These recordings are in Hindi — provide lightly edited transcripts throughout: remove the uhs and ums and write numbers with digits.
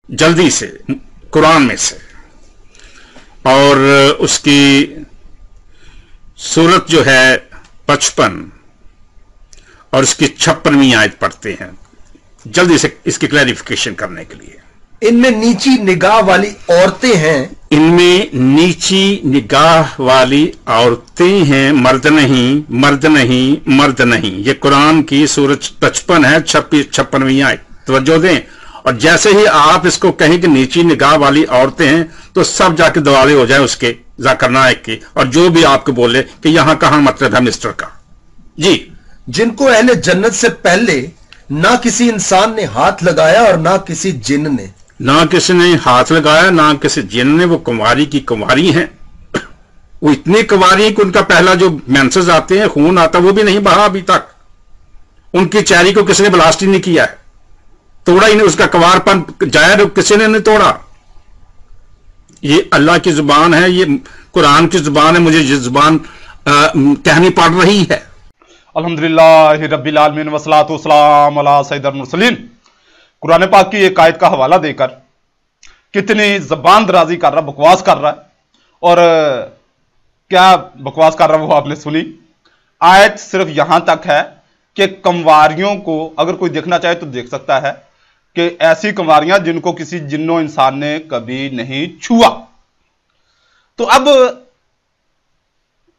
जल्दी से कुरान में से, और उसकी सूरत जो है 55 और उसकी 56वीं आयत पढ़ते हैं जल्दी से इसकी क्लैरिफिकेशन करने के लिए। इनमें नीची निगाह वाली औरतें हैं, इनमें नीची निगाह वाली औरतें हैं, मर्द नहीं, मर्द नहीं, मर्द नहीं। ये कुरान की सूरत 55 है, 56वीं आयत, तवज्जो दें। और जैसे ही आप इसको कहें कि नीची निगाह वाली औरतें हैं तो सब जाके दिवाले हो जाए उसके जाकिर नायक के, और जो भी आपको बोले कि यहां कहां मतलब है मिस्टर का। जी, जिनको अहले जन्नत से पहले ना किसी इंसान ने हाथ लगाया और ना किसी जिन ने, ना किसी ने हाथ लगाया ना किसी जिन ने, वो कुंवारी की कुंवारी हैं। वो इतनी कुंवारी हैं कि उनका पहला जो मेंसेस आते हैं, खून आता, वो भी नहीं बहा अभी तक। उनकी चेहरी को किसी ने ब्लास्ट ही नहीं किया है, तोड़ा ही नहीं, उसका कवारपन जायर किसी ने नहीं तोड़ा। ये अल्लाह की जुबान है, ये कुरान की जुबान है, मुझे ये जुबान कहनी पड़ रही है। अल्हम्दुलिल्लाह रब्बिल आलमीन वस्सलातु वस्सलाम अला सय्यिदिल मुरसलीन। कुरान पाक की एक आयत का हवाला देकर कितनी जबान दराजी कर रहा, बकवास कर रहा है, और क्या बकवास कर रहा है वो आपने सुनी। आयत सिर्फ यहां तक है कि कंवारियों को अगर कोई देखना चाहे तो देख सकता है कि ऐसी कंवारियां जिनको किसी जिन्नो इंसान ने कभी नहीं छुआ। तो अब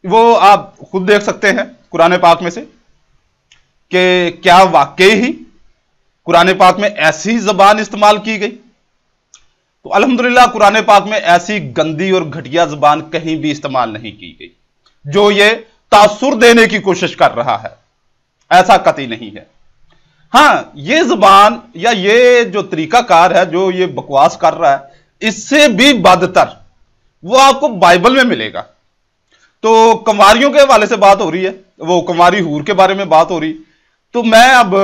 वो आप खुद देख सकते हैं कुरान पाक में से कि क्या वाकई ही कुरान पाक में ऐसी जबान इस्तेमाल की गई। तो अल्हम्दुलिल्लाह कुरान पाक में ऐसी गंदी और घटिया जबान कहीं भी इस्तेमाल नहीं की गई जो ये तासुर देने की कोशिश कर रहा है, ऐसा कतई नहीं है। हां, ये जबान या ये जो तरीकाकार है जो ये बकवास कर रहा है, इससे भी बदतर वो आपको बाइबल में मिलेगा। तो कंवारियों के हवाले से बात हो रही है, वो कंवारी हूर के बारे में बात हो रही, तो मैं अब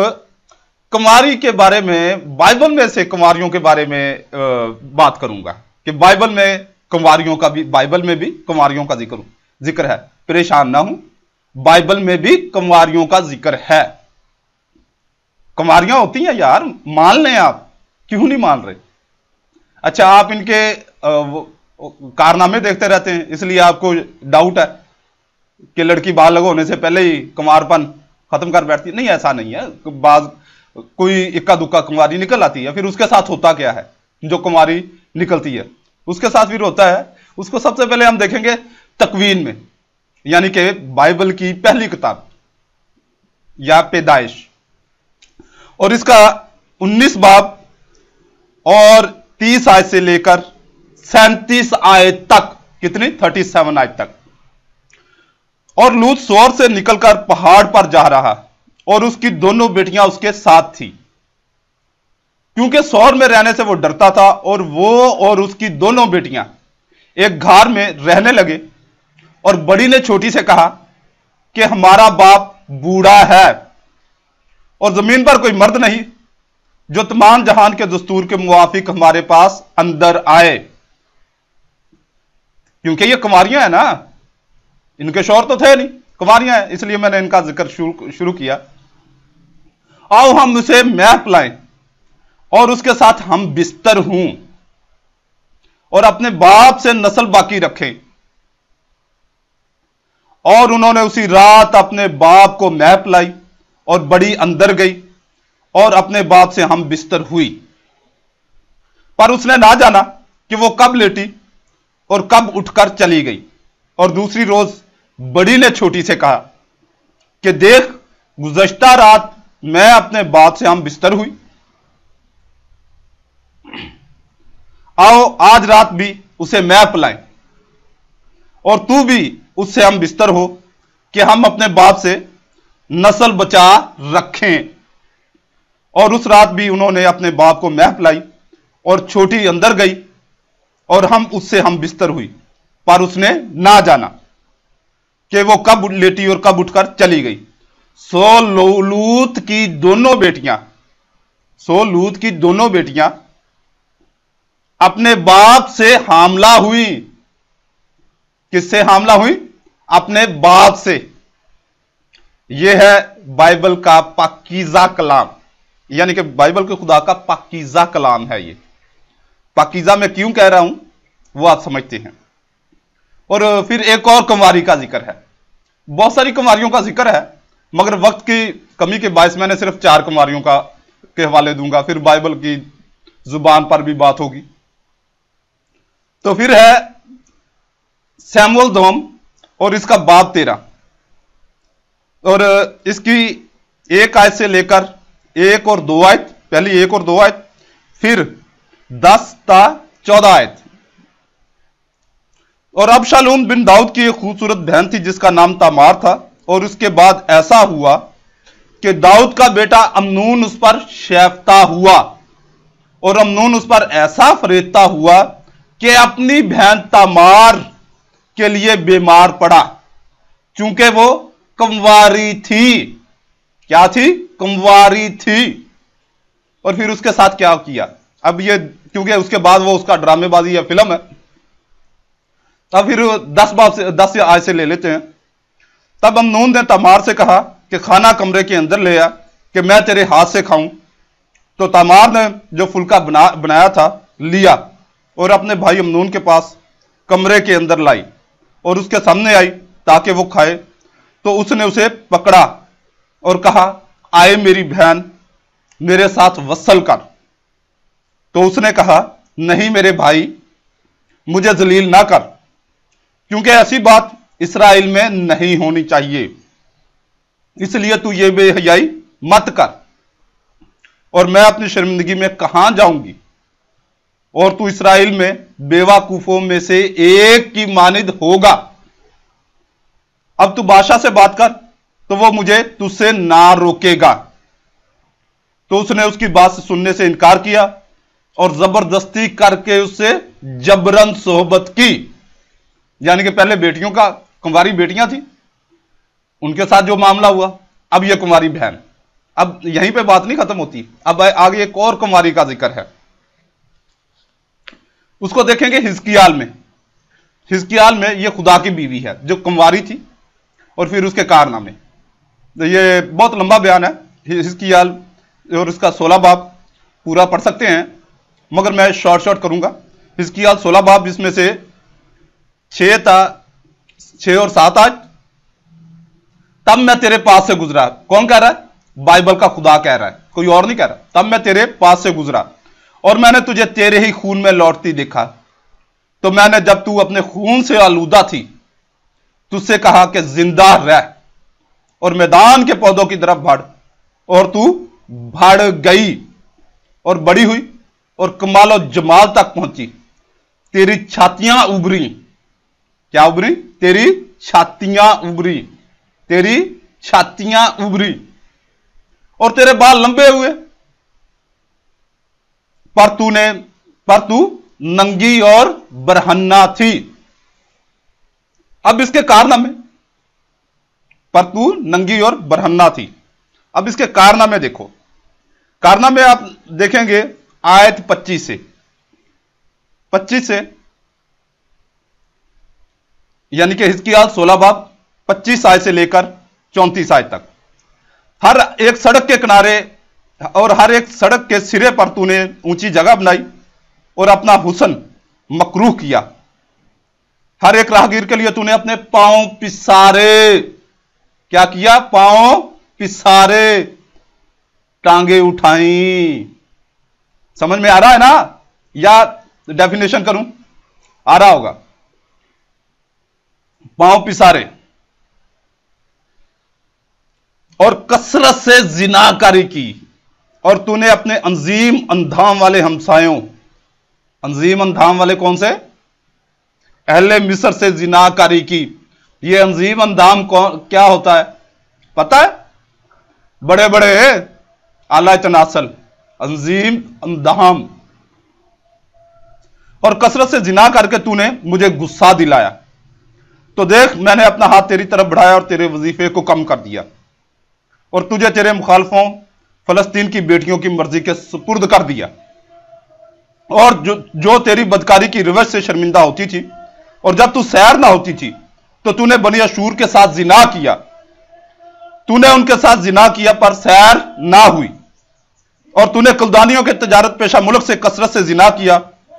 कंवारी के बारे में बाइबल में से कंवारियों के बारे में बात करूंगा कि बाइबल में कंवारियों का भी, बाइबल में भी कंवारियों का जिक्र है। परेशान ना हूं, बाइबल में भी कंवारियों का जिक्र है। कंवारियां होती हैं यार, मान लें आप, क्यों नहीं मान रहे? अच्छा, आप इनके कारनामे देखते रहते हैं इसलिए आपको डाउट है कि लड़की बाल होने से पहले ही कुंवारपन खत्म कर बैठती है। नहीं, ऐसा नहीं है। बाज कोई इक्का दुक्का कुंवारी निकल आती है, फिर उसके साथ होता क्या है? जो कुंवारी निकलती है उसके साथ फिर होता है, उसको सबसे पहले हम देखेंगे तकवीन में, यानी कि बाइबल की पहली किताब या पैदाइश, और इसका 19 बाब और 30 आयत से लेकर 37 आयत तक, कितनी 37 आयत तक। और लूत सोर से निकलकर पहाड़ पर जा रहा और उसकी दोनों बेटियां उसके साथ थी, क्योंकि सोर में रहने से वो डरता था। और वो और उसकी दोनों बेटियां एक घर में रहने लगे, और बड़ी ने छोटी से कहा कि हमारा बाप बूढ़ा है और जमीन पर कोई मर्द नहीं जो तमाम जहान के दस्तूर के मुवाफिक हमारे पास अंदर आए। क्योंकि ये कुंवारियां हैं ना, इनके शौहर तो थे नहीं, कुंवारियां हैं, इसलिए मैंने इनका जिक्र शुरू किया। आओ हम उसे मैह पिलाएं और उसके साथ हम बिस्तर हूं और अपने बाप से नस्ल बाकी रखें। और उन्होंने उसी रात अपने बाप को मैह पिलाई और बड़ी अंदर गई और अपने बाप से हम बिस्तर हुई। पर उसने ना जाना कि वो कब लेटी और कब उठकर चली गई। और दूसरी रोज बड़ी ने छोटी से कहा कि देख, गुज़श्ता रात मैं अपने बाप से हम बिस्तर हुई, आओ आज रात भी उसे मैह पिलाएं और तू भी उससे हम बिस्तर हो कि हम अपने बाप से नस्ल बचा रखें। और उस रात भी उन्होंने अपने बाप को मैह पिलाई और छोटी अंदर गई और उससे हम बिस्तर हुई, पर उसने ना जाना कि वो कब लेटी और कब उठकर चली गई। सो लूत की दोनों बेटियां अपने बाप से हामला हुई। किससे हामला हुई? अपने बाप से। यह है बाइबल का पाकीज़ा कलाम, यानी कि बाइबल के खुदा का पाकीज़ा कलाम है ये। पाकीज़ा में क्यों कह रहा हूं वो आप समझते हैं। और फिर एक और कुंवारी का जिक्र है, बहुत सारी कुंवारियों का जिक्र है, मगर वक्त की कमी के बायस मैंने सिर्फ 4 कुंवारियों का के हवाले दूंगा, फिर बाइबल की जुबान पर भी बात होगी। तो फिर है सैमुअल दोम और इसका बाब 13, और इसकी 1 आयत से लेकर 1 और 2 आयत, पहली 1 और 2 आयत, फिर 10 ता 14 आयत। और अबशालोम बिन दाऊद की एक खूबसूरत बहन थी जिसका नाम तमार था, और उसके बाद ऐसा हुआ कि दाऊद का बेटा अमनून उस पर शैफ्ता हुआ, और अमनून उस पर ऐसा फरेबता हुआ कि अपनी बहन तमार के लिए बीमार पड़ा, चूंकि वो कुंवारी थी। क्या थी? कुंवारी थी। और फिर उसके साथ क्या किया, अब ये क्योंकि उसके बाद वो उसका ड्रामेबाजी या फिल्म है, तब फिर 10 आयत से ले लेते हैं। तब अमनून ने तमार से कहा कि खाना कमरे के अंदर ले आ कि मैं तेरे हाथ से खाऊं। तो तमार ने जो फुल्का बनाया था लिया और अपने भाई अमनून के पास कमरे के अंदर लाई और उसके सामने आई ताकि वो खाए। तो उसने उसे पकड़ा और कहा, आए मेरी बहन, मेरे साथ वसल कर। तो उसने कहा, नहीं मेरे भाई, मुझे जलील ना कर, क्योंकि ऐसी बात इस्राएल में नहीं होनी चाहिए, इसलिए तू ये बेहयाई मत कर, और मैं अपनी शर्मिंदगी में कहां जाऊंगी, और तू इस्राएल में बेवकूफों में से एक की मानिद होगा। अब तू बादशाह से बात कर तो वो मुझे तुझसे ना रोकेगा। तो उसने उसकी बात सुनने से इनकार किया और जबरदस्ती करके उससे जबरन सोहबत की। यानी कि पहले बेटियों का, कुंवारी बेटियां थी, उनके साथ जो मामला हुआ, अब यह कुंवारी बहन। अब यहीं पे बात नहीं खत्म होती, अब आगे एक और कुंवारी का जिक्र है, उसको देखेंगे हिजकियाल में। हिजकियाल में यह खुदा की बीवी है जो कुंवारी थी, और फिर उसके कारनामे। तो ये बहुत लंबा बयान है हिजकियाल, और इसका 16 बाब पूरा पढ़ सकते हैं, मगर मैं शॉर्ट करूंगा। हिजकियाल 16 बाब, जिसमें से 6 और 7 आज। तब मैं तेरे पास से गुजरा। कौन कह रहा है? बाइबल का खुदा कह रहा है, कोई और नहीं कह रहा। तब मैं तेरे पास से गुजरा और मैंने तुझे तेरे ही खून में लौटती देखा। तो मैंने, जब तू अपने खून से आलूदा थी, तुझसे कहा कि जिंदा रह और मैदान के पौधों की तरफ बढ़, और तू बढ़ गई और बड़ी हुई और कमाल और जमाल तक पहुंची। तेरी छातियां उभरी। क्या उभरी? तेरी छातियां उभरी, तेरी छातियां उभरी, और तेरे बाल लंबे हुए, पर तू नंगी और बरहन्ना थी। अब इसके कारनामे, पर तू नंगी और बरहन्ना थी। अब इसके कारनामे देखो, कारनामे आप देखेंगे आयत 25 से, यानी कि हिजकियाल 16 बाब 25 आयत से लेकर 34 आयत तक। हर एक सड़क के किनारे और हर एक सड़क के सिरे पर तूने ऊंची जगह बनाई और अपना हुस्न मकरूह किया। हर एक राहगीर के लिए तूने अपने पांव पिसारे। क्या किया? पांव पिसारे, टांगे उठाई। समझ में आ रहा है ना? या डेफिनेशन करूं? आ रहा होगा। पांव पिसारे और कसरत से जिनाकारी की, और तूने अपने अंजीम अंधाम वाले हमसायों, अंजीम अंधाम वाले कौन से? अहले मिस्र से जिनाकारी की। ये अंजीम अंधाम कौन, क्या होता है पता है? बड़े बड़े आला तनासल, अंजीम अंधाम। और कसरत से जिना करके तूने मुझे गुस्सा दिलाया। तो देख, मैंने अपना हाथ तेरी तरफ बढ़ाया और तेरे वजीफे को कम कर दिया, और तुझे तेरे मुखालफों फलस्तीन की बेटियों की मर्जी के सुपुर्द कर दिया, और जो तेरी बदकारी की रिवज से शर्मिंदा होती थी, और जब तू सैर ना होती थी तो तूने बनी अशूर के साथ जिना किया। तूने उनके साथ जिना किया पर सैर ना हुई, और तूने कुलदानियों के तजारत पेशा मुल्क से कसरत से जिना किया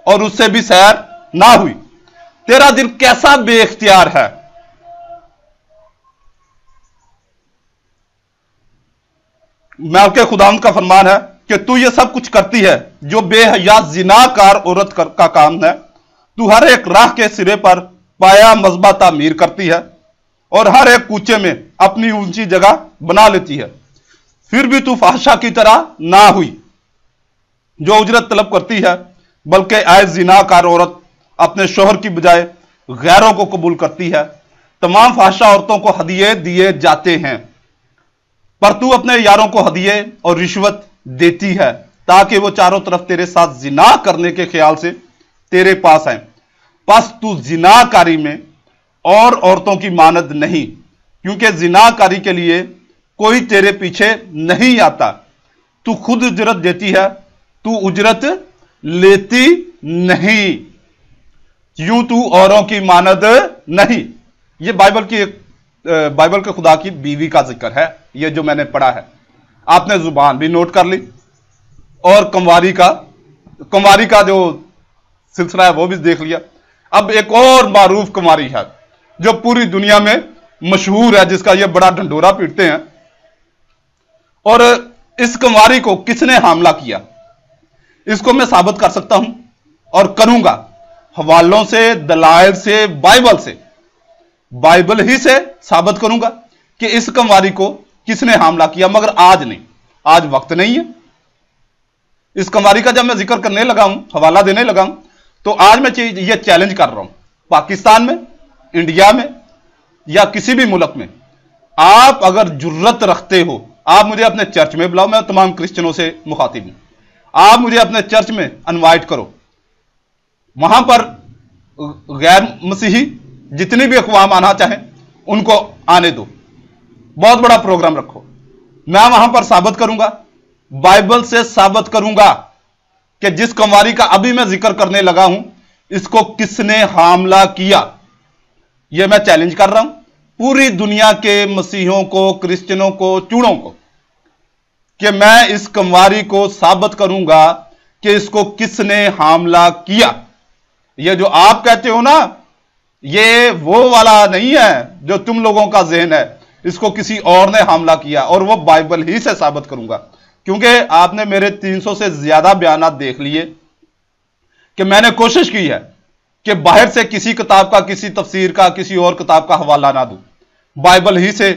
और उससे भी सैर ना हुई। तेरा दिल कैसा बेइख्तियार है। मालिक खुदावंद का फरमान है कि तू ये सब कुछ करती है जो बेहया जिनाकार औरत का काम है। तू हर एक राह के सिरे पर पाया मज़बा तामीर करती है और हर एक कूचे में अपनी ऊंची जगह बना लेती है। फिर भी तू फाहशा की तरह ना हुई जो उजरत तलब करती है, बल्कि आए जिनाकार औरत अपने शोहर की बजाय गैरों को कबूल करती है। तमाम फाहशा औरतों को हदिये दिए जाते हैं, पर तू अपने यारों को हदिये और रिश्वत देती है ताकि वो चारों तरफ तेरे साथ जिना करने के ख्याल से तेरे पास आए। बस तू जिनाकारी में और औरतों की मानद नहीं, क्योंकि जिनाकारी के लिए कोई तेरे पीछे नहीं आता। तू खुद उजरत देती है, तू उजरत लेती नहीं, यूं तू औरों की मानद नहीं। यह बाइबल के खुदा की बीवी का जिक्र है, यह जो मैंने पढ़ा है। आपने जुबान भी नोट कर ली और कंवारी का जो सिलसिला है वो भी देख लिया। अब एक और मारूफ कुमारी है जो पूरी दुनिया में मशहूर है, जिसका ये बड़ा ढंडोरा पीटते हैं। और इस कुमारी को किसने हमला किया, इसको मैं साबित कर सकता हूं और करूंगा हवालों से, दलाइल से, बाइबल ही से साबित करूंगा कि इस कुमारी को किसने हमला किया। मगर आज नहीं, आज वक्त नहीं है। इस कुमारी का जब मैं जिक्र करने लगा हूं, हवाला देने लगा हूं, तो आज मैं ये चैलेंज कर रहा हूं, पाकिस्तान में, इंडिया में या किसी भी मुल्क में, आप अगर जुर्रत रखते हो, आप मुझे अपने चर्च में बुलाओ। मैं तमाम क्रिश्चियनों से मुखातिब हूं, आप मुझे अपने चर्च में इनवाइट करो। वहां पर गैर मसीही जितनी भी अक़वाम आना चाहें उनको आने दो, बहुत बड़ा प्रोग्राम रखो। मैं वहां पर साबित करूंगा, बाइबल से साबित करूंगा कि जिस कुंवारी का अभी मैं जिक्र करने लगा हूं, इसको किसने हमला किया। यह मैं चैलेंज कर रहा हूं पूरी दुनिया के मसीहों को, क्रिश्चियनों को, चूड़ों को, कि मैं इस कुंवारी को साबित करूंगा कि इसको किसने हमला किया। यह जो आप कहते हो ना, ये वो वाला नहीं है जो तुम लोगों का ज़हन है, इसको किसी और ने हमला किया, और वो बाइबल ही से साबित करूंगा। क्योंकि आपने मेरे 300 से ज्यादा बयानात देख लिए कि मैंने कोशिश की है कि बाहर से किसी किताब का, किसी तफसीर का, किसी और किताब का हवाला ना दूं, बाइबल ही से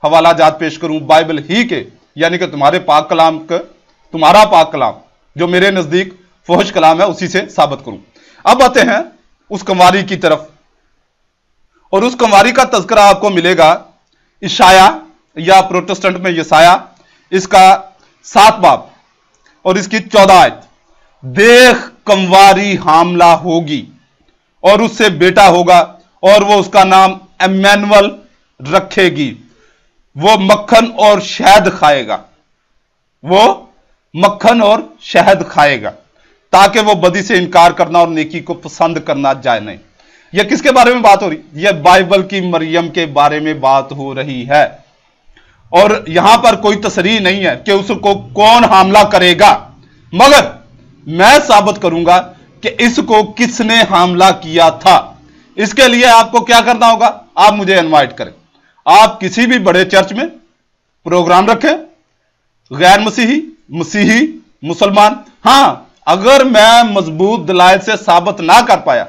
हवाला जात पेश करूं, बाइबल ही के, यानी कि तुम्हारे पाक कलाम के, तुम्हारा पाक कलाम जो मेरे नजदीक फौज कलाम है, उसी से साबित करूं। अब आते हैं उस कुंवारी की तरफ, और उस कुंवारी का तज़किरा आपको मिलेगा इशाया या प्रोटेस्टेंट में यसाया, इसका 7 बाब और इसकी 14 आयत। देख कुंवारी हामला होगी और उससे बेटा होगा और वो उसका नाम इम्मानुएल रखेगी। वो मक्खन और शहद खाएगा, वो मक्खन और शहद खाएगा, ताकि वो बदी से इनकार करना और नेकी को पसंद करना जाए नहीं। यह किसके बारे में बात हो रही? यह बाइबल की मरियम के बारे में बात हो रही है। और यहां पर कोई तसरीह नहीं है कि उसको कौन हमला करेगा, मगर मैं साबित करूंगा कि इसको किसने हमला किया था। इसके लिए आपको क्या करना होगा? आप मुझे इनवाइट करें, आप किसी भी बड़े चर्च में प्रोग्राम रखें, गैर मसीही, मसीही, मुसलमान। हां, अगर मैं मजबूत दलाइल से साबित ना कर पाया,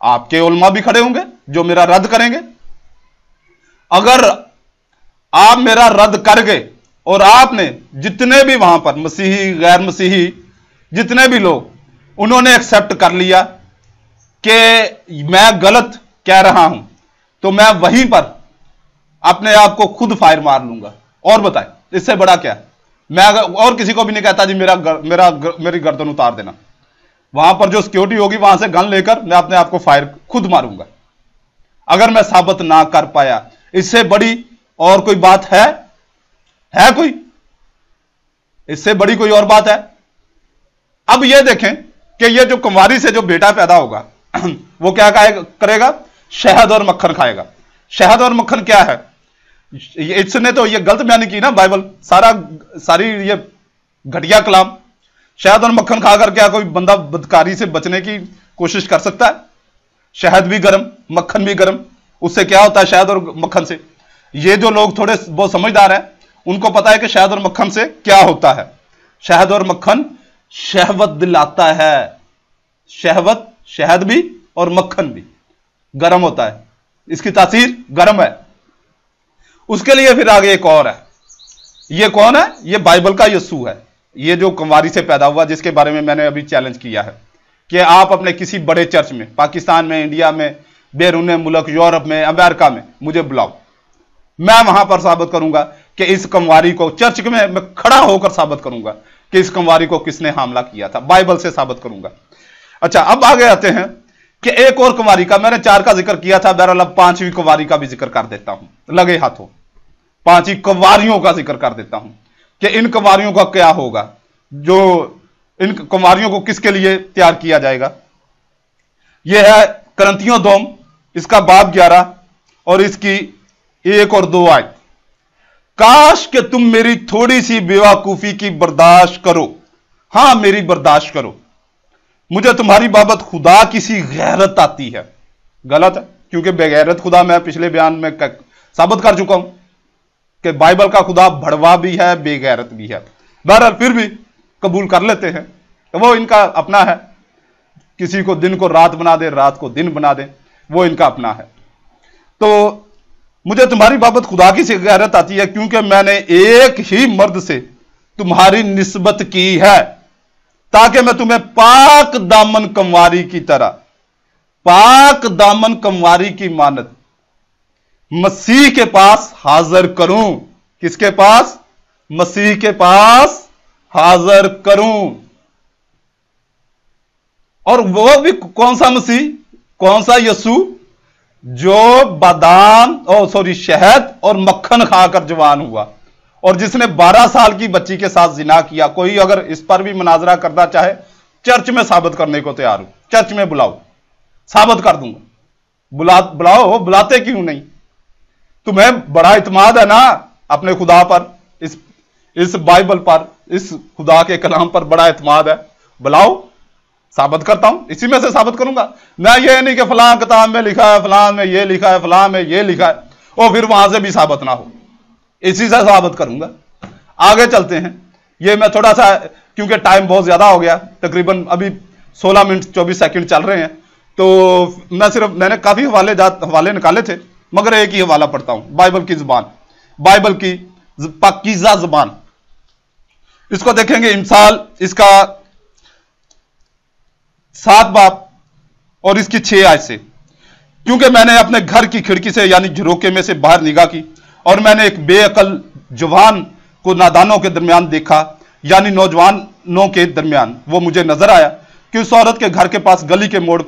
आपके उलमा भी खड़े होंगे जो मेरा रद्द करेंगे। अगर आप मेरा रद्द कर गए और आपने जितने भी वहां पर मसीही, गैर मसीही, जितने भी लोग, उन्होंने एक्सेप्ट कर लिया कि मैं गलत कह रहा हूं, तो मैं वहीं पर अपने आप को खुद फायर मार लूंगा। और बताएं, इससे बड़ा क्या? मैं और किसी को भी नहीं कहता जी मेरी गर्दन उतार देना। वहां पर जो सिक्योरिटी होगी, वहां से गन लेकर मैं अपने आप को फायर खुद मारूंगा, अगर मैं साबित ना कर पाया। इससे बड़ी और कोई बात है कोई? इससे बड़ी कोई और बात है? अब यह देखें कि यह जो कुंवारी से जो बेटा पैदा होगा वो क्या करेगा? शहद और मक्खन खाएगा। शहद और मक्खन क्या है? इसने तो यह गलत बयानी की ना बाइबल, सारी ये घटिया कलाम। शहद और मक्खन खाकर क्या कोई बंदा बदकारी से बचने की कोशिश कर सकता है? शहद भी गर्म, मक्खन भी गर्म, उससे क्या होता है शहद और मक्खन से? ये जो लोग थोड़े बहुत समझदार हैं उनको पता है कि शहद और मक्खन से क्या होता है। शहद और मक्खन शहवत दिलाता है। शहवत, शहद भी और मक्खन भी गर्म होता है, इसकी तासीर गर्म है। उसके लिए फिर आगे एक और है। ये कौन है? ये बाइबल का यीशु है। ये जो कुंवारी से पैदा हुआ, जिसके बारे में मैंने अभी चैलेंज किया है कि आप अपने किसी बड़े चर्च में, पाकिस्तान में, इंडिया में, बैरून मुल्क, यूरोप में, अमेरिका में मुझे बुलाओ, मैं वहां पर साबित करूंगा कि इस कुंवारी को, चर्च में मैं खड़ा होकर साबित करूंगा कि इस कुंवारी को किसने हमला किया था। बाइबल से साबित करूंगा। अच्छा, अब आगे आते हैं कि एक और कुंवारी का, मैंने 4 का जिक्र किया था, बहरहाल अब 5वीं कुंवारी का भी जिक्र कर देता हूं, लगे हाथों 5 ही कुंवारियों का जिक्र कर देता हूं कि इन कुंवारियों का क्या होगा, जो इन कुंवारियों को किसके लिए तैयार किया जाएगा। यह है करंथियों 2, इसका बाब 11 और इसकी 1 और 2 आयत। काश कि तुम मेरी थोड़ी सी बेवकूफी की बर्दाश्त करो, हां मेरी बर्दाश्त करो। मुझे तुम्हारी बाबत खुदा की सी गैरत आती है। गलत है, क्योंकि बेगैरत खुदा मैं पिछले बयान में साबित कर चुका हूं कि बाइबल का खुदा भड़वा भी है, बेगैरत भी है। बहरहाल फिर भी कबूल कर लेते हैं, वो इनका अपना है। किसी को दिन को रात बना दे, रात को दिन बना दे, वो इनका अपना है। तो मुझे तुम्हारी बाबत खुदा की सी गैरत आती है, क्योंकि मैंने एक ही मर्द से तुम्हारी निस्बत की है, ताकि मैं तुम्हें पाक दामन कुंवारी की तरह, पाक दामन कुंवारी की मानद मसीह के पास हाजिर करूं। किसके पास? मसीह के पास हाजिर करूं। और वो भी कौन सा मसीह, कौन सा यीशु? जो बादाम शहद और मक्खन खाकर जवान हुआ, और जिसने 12 साल की बच्ची के साथ जिना किया। कोई अगर इस पर भी मुनाजरा करना चाहे, चर्च में साबित करने को तैयार हूं। चर्च में बुलाओ, साबित कर दूंगा। बुलाओ, बुलाते क्यों नहीं? तुम्हें बड़ा इत्मीनान है ना अपने खुदा पर, इस बाइबल पर, इस खुदा के कलाम पर बड़ा इत्मीनान है। बुलाओ, साबित करता हूं, इसी में से साबित करूंगा। मैं ये नहीं कि फलां किताब में लिखा है, फलां में ये लिखा है, फलां में ये लिखा है, और फिर वहां से भी साबित ना हो, इसी से साबित करूंगा। आगे चलते हैं। ये मैं थोड़ा सा, क्योंकि टाइम बहुत ज्यादा हो गया, तकरीबन अभी 16 मिनट 24 सेकंड चल रहे हैं, तो मैंने काफी हवाले निकाले थे, मगर एक ही हवाला पढ़ता हूं, बाइबल की जुबान, बाइबल की पाकीज़ा जुबान। इसको देखेंगे इंसाल, इसका 7 बाब और इसकी 6 आयत से। क्योंकि मैंने अपने घर की खिड़की से यानी झरोके में से बाहर निगाह की, और मैंने एक बेअकल जवान को नादानों के दरमियान देखा, यानी नौजवानों के दरमियान। वो मुझे नजर आया कि उस औरत के घर के पास गली के मोड़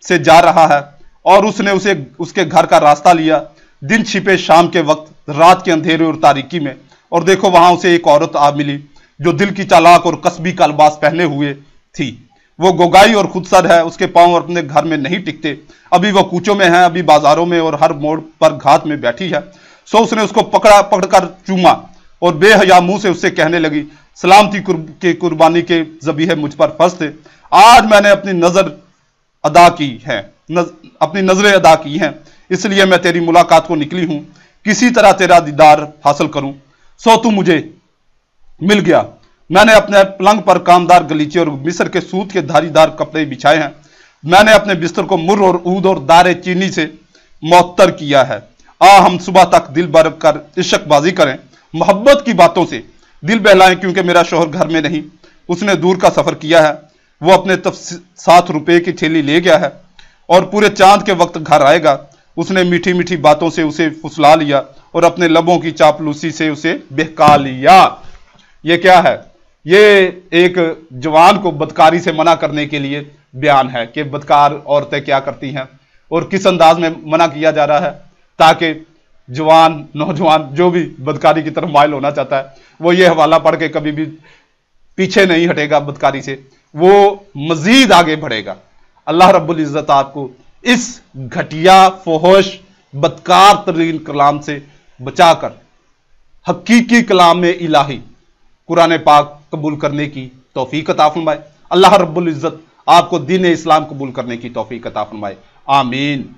से जा रहा है, और उसने उसके घर का रास्ता लिया, दिन छिपे शाम के वक्त, रात के अंधेरे और तारीकी में। और देखो, वहां उसे एक औरत आ मिली जो दिल की चालाक और कस्बी का लिबास पहने हुए थी। वो गोगाई और खुदसर है, उसके पांव अपने घर में नहीं टिकते। अभी वो कूचों में है, अभी बाजारों में और हर मोड़ पर घात में बैठी है। सो उसने उसको पकड़कर चूमा और बेहया मुंह से उससे कहने लगी, सलामती के कुर्बानी के ज़बीहे मुझ पर फर्ज थे। आज मैंने अपनी नजरें अदा की हैं, इसलिए मैं तेरी मुलाकात को निकली हूं, किसी तरह तेरा दीदार हासिल करूं। सो तू मुझे मिल गया। मैंने अपने पलंग पर कामदार गलीचे और मिस्र के सूत के धारीदार कपड़े बिछाए हैं। मैंने अपने बिस्तर को मुर्र और ऊद और दारे चीनी से मुअत्तर किया है। हम सुबह तक दिल भर कर इश्कबाजी करें, मोहब्बत की बातों से दिल बहलाएं, क्योंकि मेरा शोहर घर में नहीं, उसने दूर का सफर किया है। वो अपने 7 रुपए की थैली ले गया है और पूरे चांद के वक्त घर आएगा। उसने मीठी मीठी बातों से उसे फुसला लिया और अपने लबों की चापलूसी से उसे बहका लिया। ये क्या है? ये एक जवान को बदकारी से मना करने के लिए बयान है कि बदकार औरतें क्या करती हैं और किस अंदाज में मना किया जा रहा है, ताकि जवान नौजवान जो भी बदकारी की तरफ माइल होना चाहता है, वो ये हवाला पढ़ के कभी भी पीछे नहीं हटेगा बदकारी से, वो मजीद आगे बढ़ेगा। अल्लाह रब्बुल इज्जत आपको इस घटिया, फोहश, बदकार तरीन कलाम से बचाकर हकीकी कलाम में इलाही कुरान पाक कबूल करने की तौफीक अता फरमाए। अल्लाह रब्बुल इज्जत आपको दीन इस्लाम कबूल करने की तौफीक अता फरमाए। आमीन।